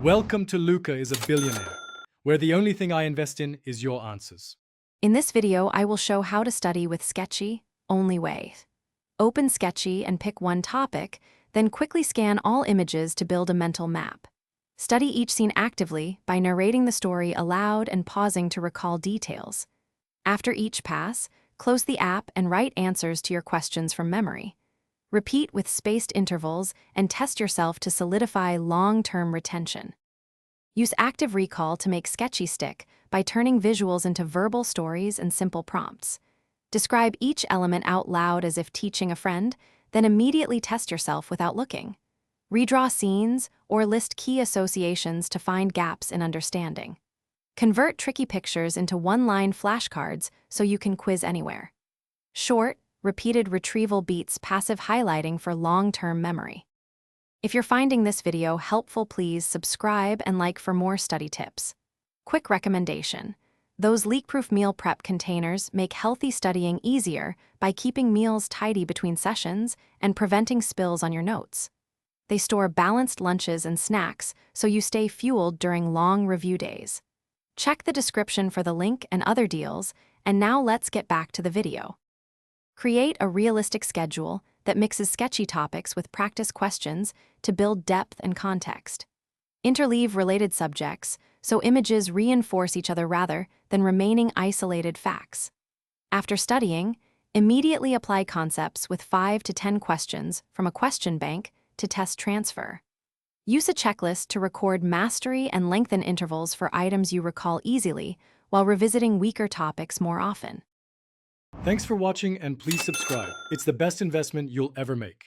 Welcome to Luca is a Billionaire, where the only thing I invest in is your answers. In this video, I will show how to study with Sketchy, only way. Open Sketchy and pick one topic, then quickly scan all images to build a mental map. Study each scene actively by narrating the story aloud and pausing to recall details. After each pass, close the app and write answers to your questions from memory. Repeat with spaced intervals and test yourself to solidify long-term retention. Use active recall to make Sketchy stick by turning visuals into verbal stories and simple prompts. Describe each element out loud as if teaching a friend, then immediately test yourself without looking. Redraw scenes or list key associations to find gaps in understanding. Convert tricky pictures into one-line flashcards so you can quiz anywhere. Short, repeated retrieval beats passive highlighting for long-term memory. If you're finding this video helpful, please subscribe and like for more study tips. Quick recommendation: those leak-proof meal prep containers make healthy studying easier by keeping meals tidy between sessions and preventing spills on your notes. They store balanced lunches and snacks so you stay fueled during long review days. Check the description for the link and other deals, and now let's get back to the video. Create a realistic schedule that mixes sketchy topics with practice questions to build depth and context. Interleave related subjects so images reinforce each other rather than remaining isolated facts. After studying, immediately apply concepts with 5 to 10 questions from a question bank to test transfer. Use a checklist to record mastery and lengthen intervals for items you recall easily while revisiting weaker topics more often. Thanks for watching and please subscribe. It's the best investment you'll ever make.